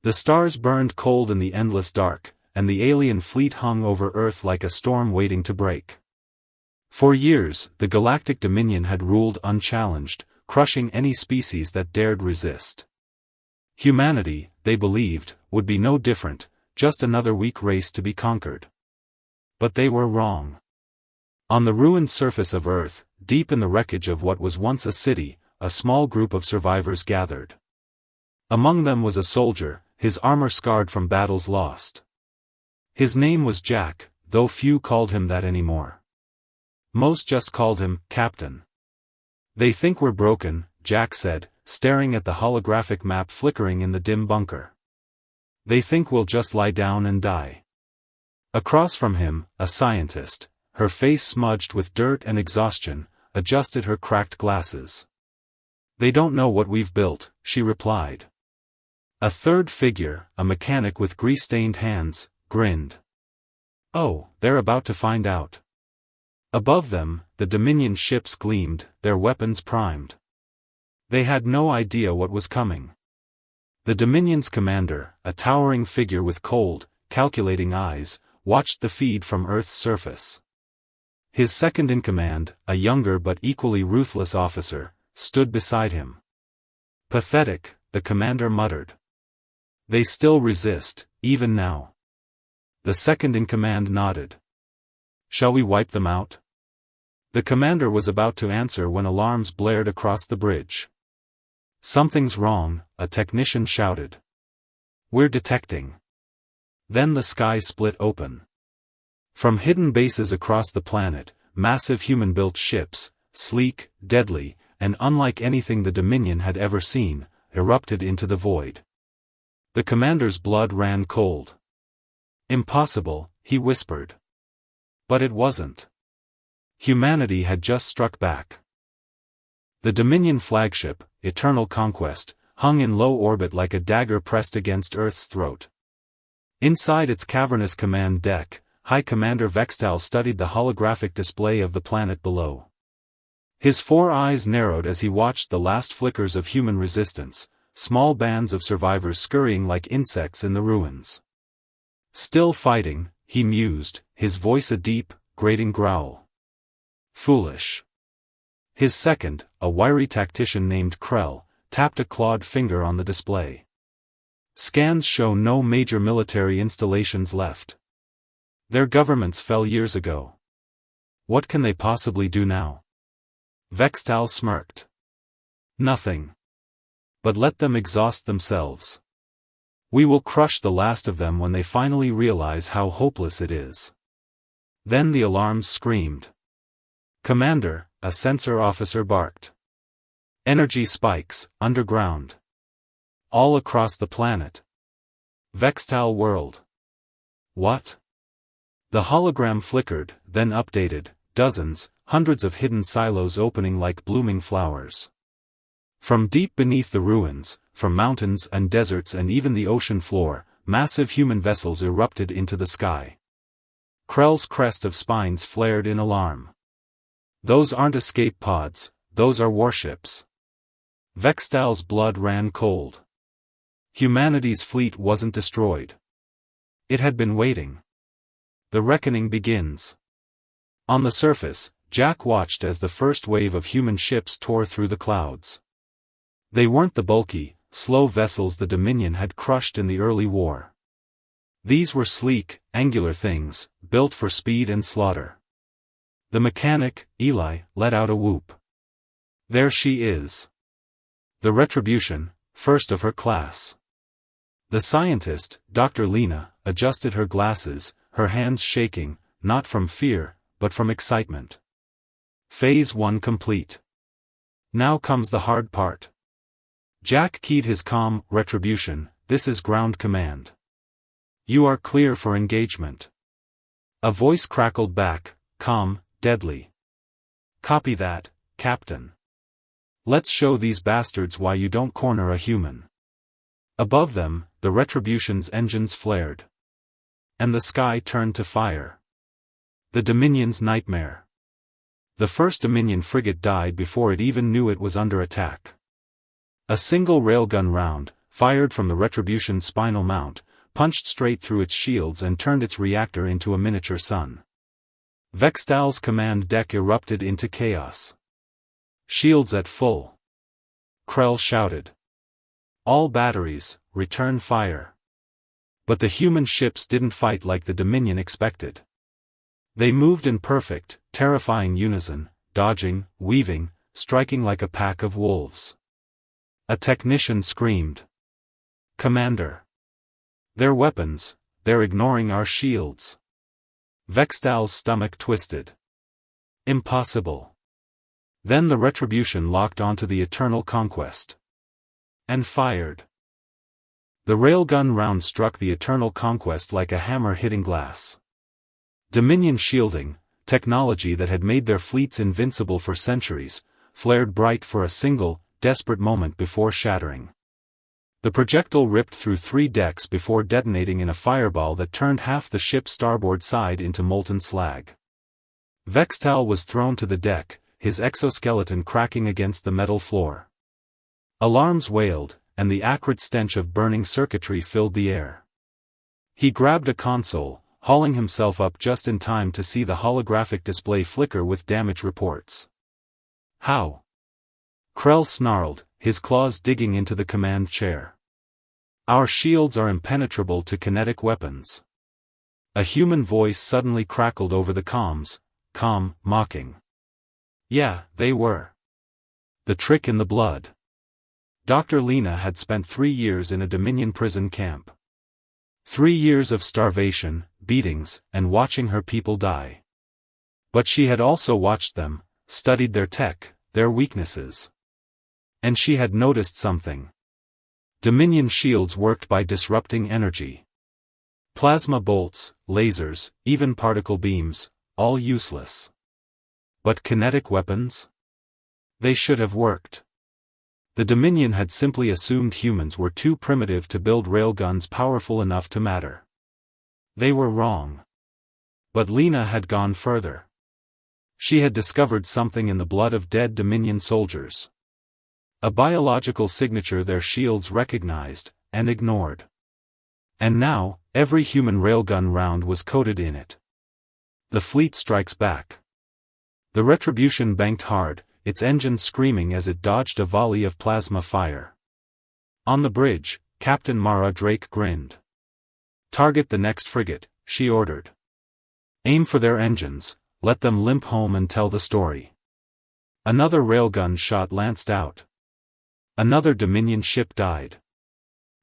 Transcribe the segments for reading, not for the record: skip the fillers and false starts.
The stars burned cold in the endless dark, and the alien fleet hung over Earth like a storm waiting to break. For years, the Galactic Dominion had ruled unchallenged, crushing any species that dared resist. Humanity, they believed, would be no different, just another weak race to be conquered. But they were wrong. On the ruined surface of Earth, deep in the wreckage of what was once a city, a small group of survivors gathered. Among them was a soldier, his armor scarred from battles lost. His name was Jack, though few called him that anymore. Most just called him Captain. "They think we're broken," Jack said, staring at the holographic map flickering in the dim bunker. "They think we'll just lie down and die." Across from him, a scientist, her face smudged with dirt and exhaustion, adjusted her cracked glasses. "They don't know what we've built," she replied. A third figure, a mechanic with grease-stained hands, grinned. "Oh, they're about to find out." Above them, the Dominion ships gleamed, their weapons primed. They had no idea what was coming. The Dominion's commander, a towering figure with cold, calculating eyes, watched the feed from Earth's surface. His second-in-command, a younger but equally ruthless officer, stood beside him. "Pathetic," the commander muttered. "They still resist, even now." The second-in-command nodded. "Shall we wipe them out?" The commander was about to answer when alarms blared across the bridge. "Something's wrong," a technician shouted. "We're detecting." Then the sky split open. From hidden bases across the planet, massive human-built ships, sleek, deadly, and unlike anything the Dominion had ever seen, erupted into the void. The commander's blood ran cold. "Impossible," he whispered. But it wasn't. Humanity had just struck back. The Dominion flagship, Eternal Conquest, hung in low orbit like a dagger pressed against Earth's throat. Inside its cavernous command deck, High Commander Vextal studied the holographic display of the planet below. His 4 eyes narrowed as he watched the last flickers of human resistance, small bands of survivors scurrying like insects in the ruins. "Still fighting," he mused, his voice a deep, grating growl. "Foolish." His second, a wiry tactician named Krell, tapped a clawed finger on the display. "Scans show no major military installations left. Their governments fell years ago. What can they possibly do now?" Vextal smirked. "Nothing. But let them exhaust themselves. We will crush the last of them when they finally realize how hopeless it is." Then the alarms screamed. "Commander," a sensor officer barked. "Energy spikes, underground. All across the planet." Vextal whirled. "What?" The hologram flickered, then updated, dozens, hundreds of hidden silos opening like blooming flowers. From deep beneath the ruins, from mountains and deserts and even the ocean floor, massive human vessels erupted into the sky. Krell's crest of spines flared in alarm. "Those aren't escape pods, those are warships." Vextal's blood ran cold. Humanity's fleet wasn't destroyed. It had been waiting. The reckoning begins. On the surface, Jack watched as the first wave of human ships tore through the clouds. They weren't the bulky, slow vessels the Dominion had crushed in the early war. These were sleek, angular things, built for speed and slaughter. The mechanic, Eli, let out a whoop. "There she is. The Retribution, first of her class." The scientist, Dr. Lena, adjusted her glasses, her hands shaking, not from fear, but from excitement. Phase 1 complete. Now comes the hard part. Jack keyed his comm, "Retribution, this is ground command. You are clear for engagement." A voice crackled back, calm, deadly. "Copy that, Captain. Let's show these bastards why you don't corner a human." Above them, the Retribution's engines flared. And the sky turned to fire. The Dominion's nightmare. The first Dominion frigate died before it even knew it was under attack. A single railgun round, fired from the Retribution's spinal mount, punched straight through its shields and turned its reactor into a miniature sun. Vextal's command deck erupted into chaos. "Shields at full!" Krell shouted. "All batteries, return fire." But the human ships didn't fight like the Dominion expected. They moved in perfect, terrifying unison, dodging, weaving, striking like a pack of wolves. A technician screamed. "Commander! Their weapons, they're ignoring our shields." Vextal's stomach twisted. Impossible. Then the Retribution locked onto the Eternal Conquest. And fired. The railgun round struck the Eternal Conquest like a hammer hitting glass. Dominion shielding, technology that had made their fleets invincible for centuries, flared bright for a single, desperate moment before shattering. The projectile ripped through 3 decks before detonating in a fireball that turned half the ship's starboard side into molten slag. Vextal was thrown to the deck, his exoskeleton cracking against the metal floor. Alarms wailed, and the acrid stench of burning circuitry filled the air. He grabbed a console, hauling himself up just in time to see the holographic display flicker with damage reports. "How?" Krell snarled, his claws digging into the command chair. "Our shields are impenetrable to kinetic weapons." A human voice suddenly crackled over the comms, calm, mocking. "Yeah, they were. The trick in the blood." Dr. Lena had spent 3 years in a Dominion prison camp. 3 years of starvation, beatings, and watching her people die. But she had also watched them, studied their tech, their weaknesses. And she had noticed something. Dominion shields worked by disrupting energy. Plasma bolts, lasers, even particle beams, all useless. But kinetic weapons? They should have worked. The Dominion had simply assumed humans were too primitive to build railguns powerful enough to matter. They were wrong. But Lena had gone further. She had discovered something in the blood of dead Dominion soldiers. A biological signature their shields recognized, and ignored. And now, every human railgun round was coded in it. The fleet strikes back. The Retribution banked hard, its engine screaming as it dodged a volley of plasma fire. On the bridge, Captain Mara Drake grinned. "Target the next frigate," she ordered. "Aim for their engines, let them limp home and tell the story." Another railgun shot lanced out. Another Dominion ship died.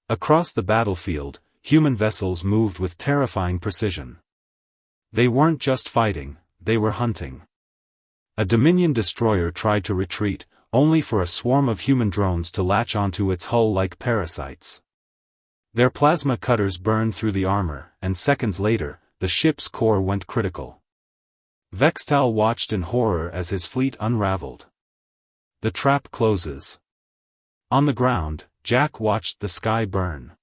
Across the battlefield, human vessels moved with terrifying precision. They weren't just fighting, they were hunting. A Dominion destroyer tried to retreat, only for a swarm of human drones to latch onto its hull like parasites. Their plasma cutters burned through the armor, and seconds later, the ship's core went critical. Vextal watched in horror as his fleet unraveled. The trap closes. On the ground, Jack watched the sky burn.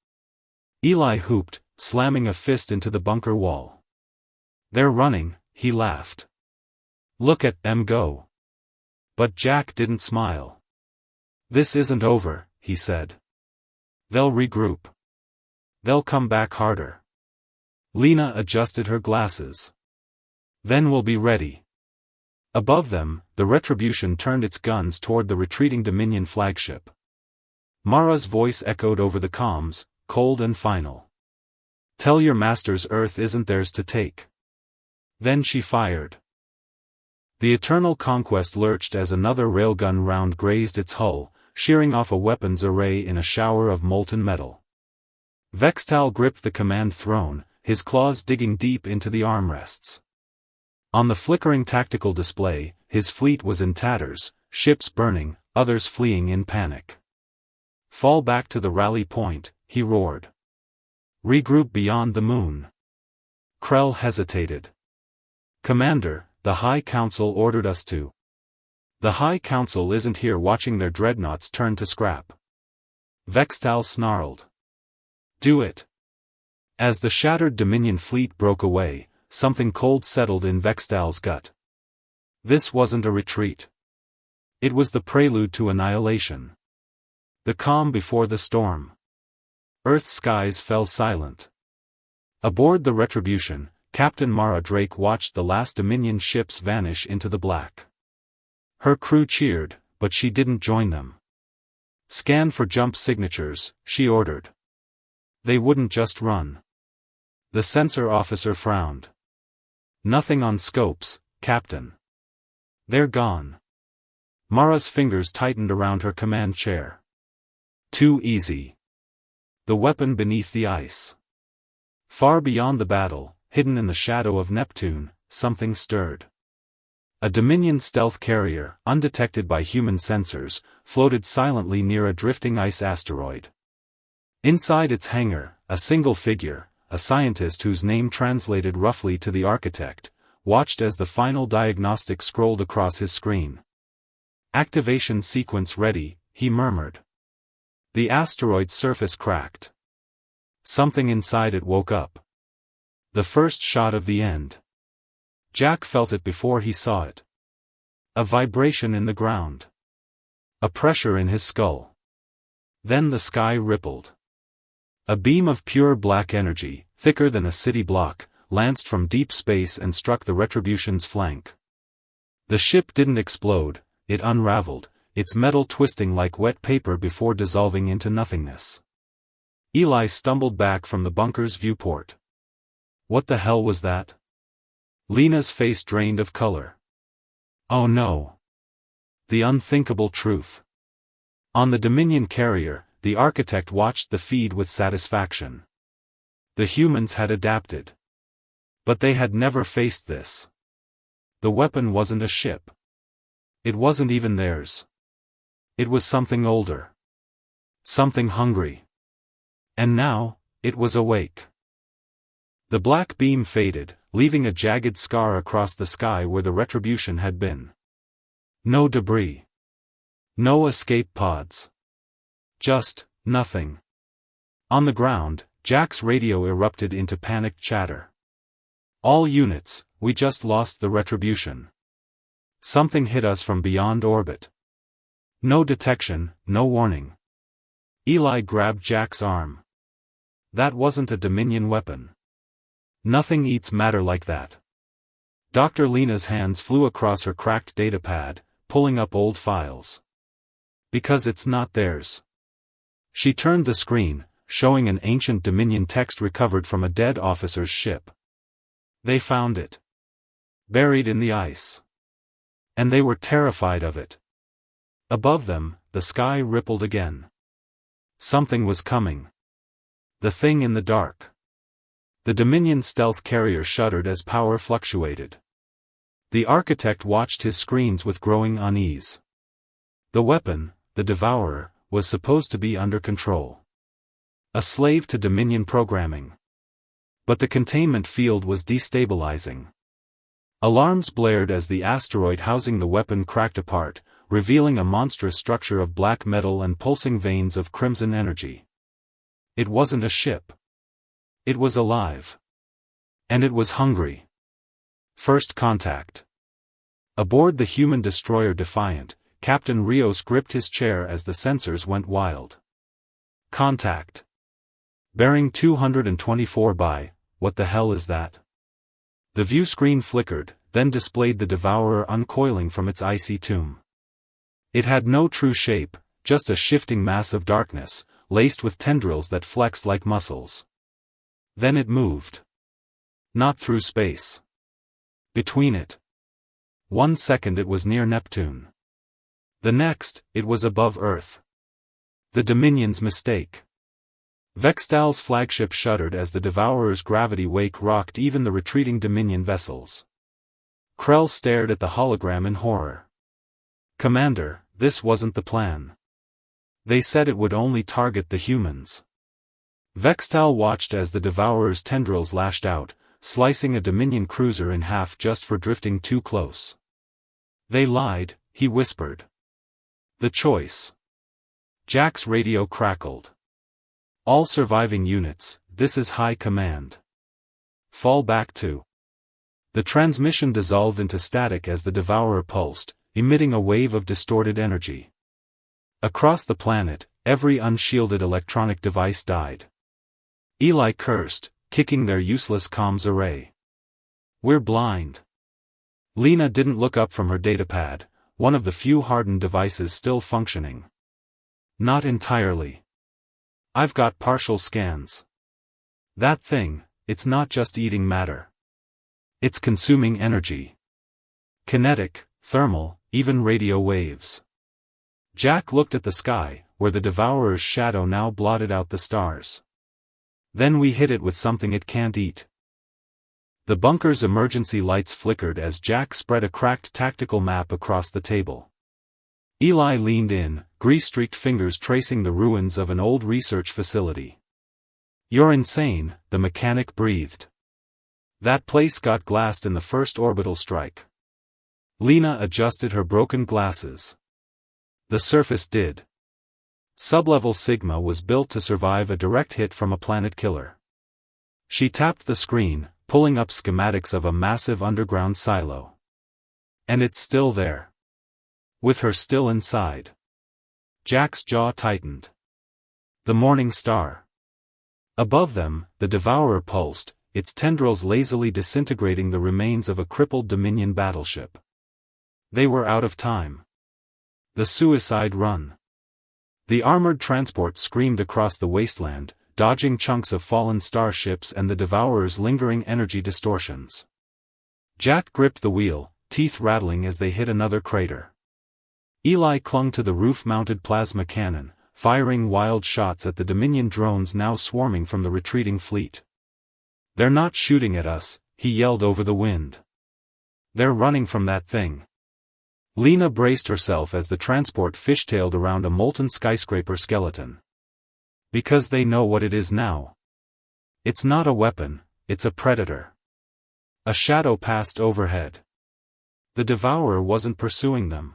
Eli hooped, slamming a fist into the bunker wall. "They're running," he laughed. "Look at them go." But Jack didn't smile. "This isn't over," he said. "They'll regroup. They'll come back harder." Lena adjusted her glasses. "Then we'll be ready." Above them, the Retribution turned its guns toward the retreating Dominion flagship. Mara's voice echoed over the comms, cold and final. "Tell your masters Earth isn't theirs to take." Then she fired. The Eternal Conquest lurched as another railgun round grazed its hull, shearing off a weapons array in a shower of molten metal. Vextal gripped the command throne, his claws digging deep into the armrests. On the flickering tactical display, his fleet was in tatters, ships burning, others fleeing in panic. "Fall back to the rally point," he roared. "Regroup beyond the moon." Krell hesitated. "Commander, the High Council ordered us to." "The High Council isn't here watching their dreadnoughts turn to scrap." Vextal snarled. "Do it." As the shattered Dominion fleet broke away, something cold settled in Vextal's gut. This wasn't a retreat. It was the prelude to annihilation. The calm before the storm. Earth's skies fell silent. Aboard the Retribution, Captain Mara Drake watched the last Dominion ships vanish into the black. Her crew cheered, but she didn't join them. "Scan for jump signatures," she ordered. "They wouldn't just run." The sensor officer frowned. "Nothing on scopes, Captain. They're gone." Mara's fingers tightened around her command chair. "Too easy." The weapon beneath the ice. Far beyond the battle, hidden in the shadow of Neptune, something stirred. A Dominion stealth carrier, undetected by human sensors, floated silently near a drifting ice asteroid. Inside its hangar, a single figure, a scientist whose name translated roughly to the architect, watched as the final diagnostic scrolled across his screen. "Activation sequence ready," he murmured. The asteroid's surface cracked. Something inside it woke up. The first shot of the end. Jack felt it before he saw it. A vibration in the ground. A pressure in his skull. Then the sky rippled. A beam of pure black energy, thicker than a city block, lanced from deep space and struck the Retribution's flank. The ship didn't explode, it unraveled, its metal twisting like wet paper before dissolving into nothingness. Eli stumbled back from the bunker's viewport. What the hell was that? Lena's face drained of color. Oh no. The unthinkable truth. On the Dominion carrier, the architect watched the feed with satisfaction. The humans had adapted. But they had never faced this. The weapon wasn't a ship. It wasn't even theirs. It was something older. Something hungry. And now, it was awake. The black beam faded, leaving a jagged scar across the sky where the Retribution had been. No debris. No escape pods. Just, nothing. On the ground, Jack's radio erupted into panicked chatter. "All units, we just lost the Retribution. Something hit us from beyond orbit. No detection, no warning." Eli grabbed Jack's arm. "That wasn't a Dominion weapon. Nothing eats matter like that." Dr. Lena's hands flew across her cracked datapad, pulling up old files. "Because it's not theirs." She turned the screen, showing an ancient Dominion text recovered from a dead officer's ship. They found it. Buried in the ice. And they were terrified of it. Above them, the sky rippled again. Something was coming. The thing in the dark. The Dominion stealth carrier shuddered as power fluctuated. The architect watched his screens with growing unease. The weapon, the Devourer, was supposed to be under control. A slave to Dominion programming. But the containment field was destabilizing. Alarms blared as the asteroid housing the weapon cracked apart, revealing a monstrous structure of black metal and pulsing veins of crimson energy. It wasn't a ship. It was alive. And it was hungry. First contact. Aboard the human destroyer Defiant, Captain Rios gripped his chair as the sensors went wild. Contact. Bearing 224 by, what the hell is that? The view screen flickered, then displayed the Devourer uncoiling from its icy tomb. It had no true shape, just a shifting mass of darkness, laced with tendrils that flexed like muscles. Then it moved. Not through space. Between it. 1 second it was near Neptune. The next, it was above Earth. The Dominion's mistake. Vextal's flagship shuddered as the Devourer's gravity wake rocked even the retreating Dominion vessels. Krell stared at the hologram in horror. "Commander, this wasn't the plan. They said it would only target the humans." Vextal watched as the Devourer's tendrils lashed out, slicing a Dominion cruiser in half just for drifting too close. "They lied," he whispered. "The choice." Jack's radio crackled. "All surviving units, this is High Command. Fall back to." The transmission dissolved into static as the Devourer pulsed, emitting a wave of distorted energy. Across the planet, every unshielded electronic device died. Eli cursed, kicking their useless comms array. We're blind. Lena didn't look up from her datapad, one of the few hardened devices still functioning. Not entirely. I've got partial scans. That thing, it's not just eating matter. It's consuming energy. Kinetic, thermal, even radio waves. Jack looked at the sky, where the Devourer's shadow now blotted out the stars. Then we hit it with something it can't eat. The bunker's emergency lights flickered as Jack spread a cracked tactical map across the table. Eli leaned in, grease-streaked fingers tracing the ruins of an old research facility. You're insane, the mechanic breathed. That place got glassed in the first orbital strike. Lena adjusted her broken glasses. The surface did. Sublevel Sigma was built to survive a direct hit from a planet killer. She tapped the screen, pulling up schematics of a massive underground silo. And it's still there. With her still inside. Jack's jaw tightened. The morning star. Above them, the Devourer pulsed, its tendrils lazily disintegrating the remains of a crippled Dominion battleship. They were out of time. The suicide run. The armored transport screamed across the wasteland, dodging chunks of fallen starships and the Devourer's lingering energy distortions. Jack gripped the wheel, teeth rattling as they hit another crater. Eli clung to the roof-mounted plasma cannon, firing wild shots at the Dominion drones now swarming from the retreating fleet. They're not shooting at us, he yelled over the wind. They're running from that thing. Lena braced herself as the transport fishtailed around a molten skyscraper skeleton. Because they know what it is now. It's not a weapon, it's a predator. A shadow passed overhead. The Devourer wasn't pursuing them.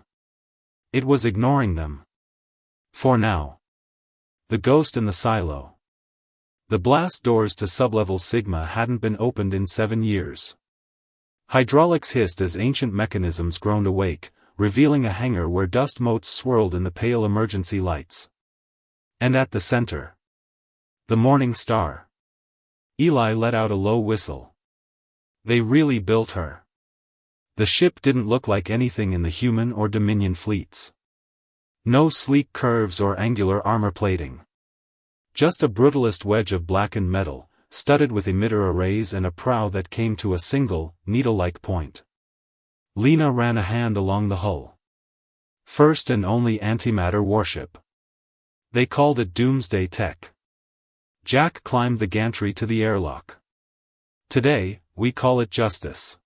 It was ignoring them. For now. The ghost in the silo. The blast doors to sublevel Sigma hadn't been opened in 7 years. Hydraulics hissed as ancient mechanisms groaned awake, revealing a hangar where dust motes swirled in the pale emergency lights. And at the center. The morning star. Eli let out a low whistle. They really built her. The ship didn't look like anything in the human or Dominion fleets. No sleek curves or angular armor plating. Just a brutalist wedge of blackened metal, studded with emitter arrays and a prow that came to a single, needle-like point. Lena ran a hand along the hull. First and only antimatter warship. They called it Doomsday Tech. Jack climbed the gantry to the airlock. Today, we call it Justice.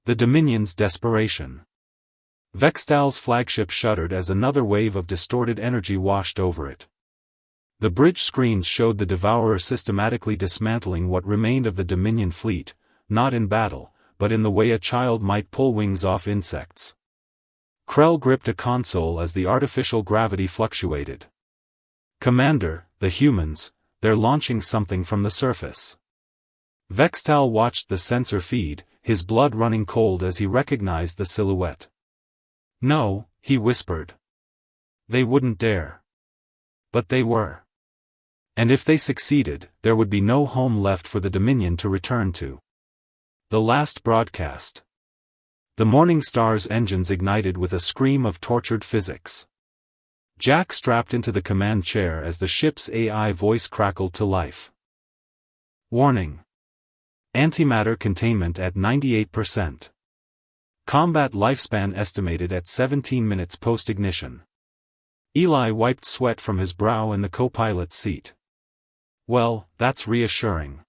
The Dominion's desperation. Vextal's flagship shuddered as another wave of distorted energy washed over it. The bridge screens showed the Devourer systematically dismantling what remained of the Dominion fleet, not in battle, but in the way a child might pull wings off insects. Krell gripped a console as the artificial gravity fluctuated. Commander, the humans, they're launching something from the surface. Vextal watched the sensor feed, his blood running cold as he recognized the silhouette. No, he whispered. They wouldn't dare. But they were. And if they succeeded, there would be no home left for the Dominion to return to. The last broadcast. The Morning Star's engines ignited with a scream of tortured physics. Jack strapped into the command chair as the ship's AI voice crackled to life. Warning. Antimatter containment at 98%. Combat lifespan estimated at 17 minutes post-ignition. Eli wiped sweat from his brow in the co-pilot's seat. Well, that's reassuring.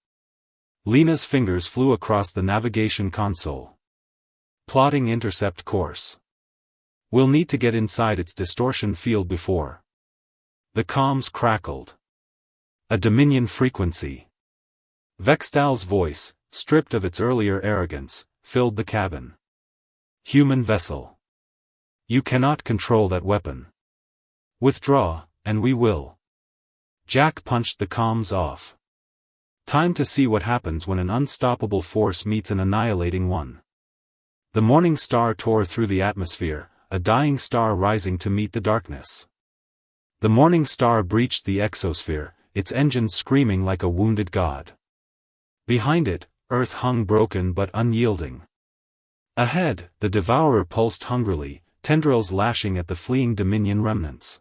Lena's fingers flew across the navigation console. Plotting intercept course. We'll need to get inside its distortion field before. The comms crackled. A Dominion frequency. Vextal's voice, stripped of its earlier arrogance, filled the cabin. Human vessel. You cannot control that weapon. Withdraw, and we will. Jack punched the comms off. Time to see what happens when an unstoppable force meets an annihilating one. The Morning Star tore through the atmosphere, a dying star rising to meet the darkness. The Morning Star breached the exosphere, its engines screaming like a wounded god. Behind it, Earth hung broken but unyielding. Ahead, the Devourer pulsed hungrily, tendrils lashing at the fleeing Dominion remnants.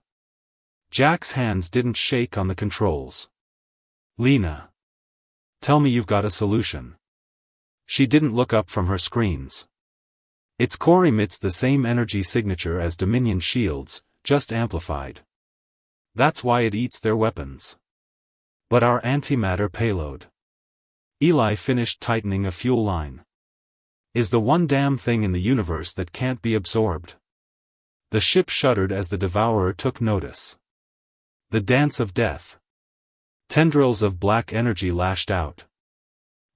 Jack's hands didn't shake on the controls. "Lena. Tell me you've got a solution." She didn't look up from her screens. Its core emits the same energy signature as Dominion shields, just amplified. That's why it eats their weapons. But our antimatter payload. Eli finished tightening a fuel line. Is the one damn thing in the universe that can't be absorbed. The ship shuddered as the Devourer took notice. The dance of death. Tendrils of black energy lashed out.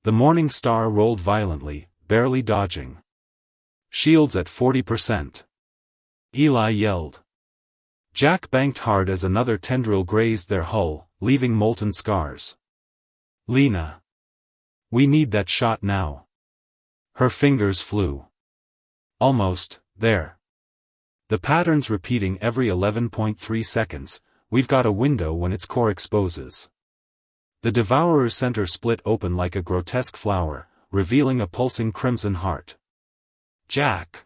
The Morning Star rolled violently, barely dodging. Shields at 40%. Eli yelled. Jack banked hard as another tendril grazed their hull, leaving molten scars. "Lena. We need that shot now." Her fingers flew. "Almost, there. The pattern's repeating every 11.3 seconds, we've got a window when its core exposes." The Devourer's center split open like a grotesque flower, revealing a pulsing crimson heart. "Jack.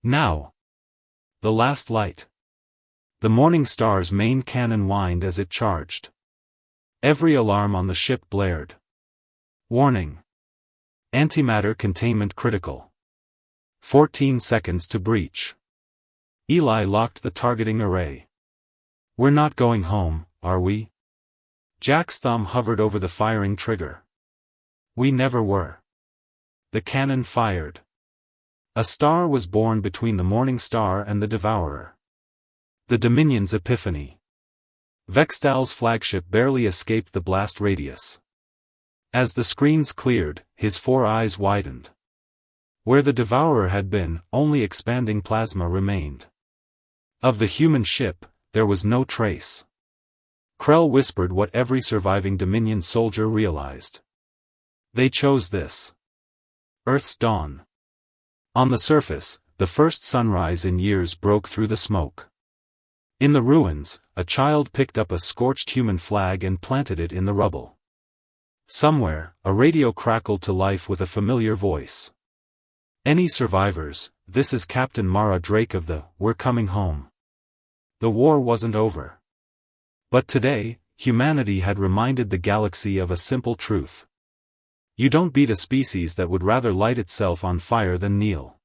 Now." The last light. The Morning Star's main cannon whined as it charged. Every alarm on the ship blared. "Warning. Antimatter containment critical. 14 seconds to breach." Eli locked the targeting array. "We're not going home, are we?" Jack's thumb hovered over the firing trigger. "We never were." The cannon fired. A star was born between the Morning Star and the Devourer. The Dominion's epiphany. Vextal's flagship barely escaped the blast radius. As the screens cleared, his 4 eyes widened. Where the Devourer had been, only expanding plasma remained. Of the human ship, there was no trace. Krell whispered what every surviving Dominion soldier realized. They chose this. Earth's dawn. On the surface, the first sunrise in years broke through the smoke. In the ruins, a child picked up a scorched human flag and planted it in the rubble. Somewhere, a radio crackled to life with a familiar voice. "Any survivors, this is Captain Mara Drake of the We're Coming Home." The war wasn't over. But today, humanity had reminded the galaxy of a simple truth. You don't beat a species that would rather light itself on fire than kneel.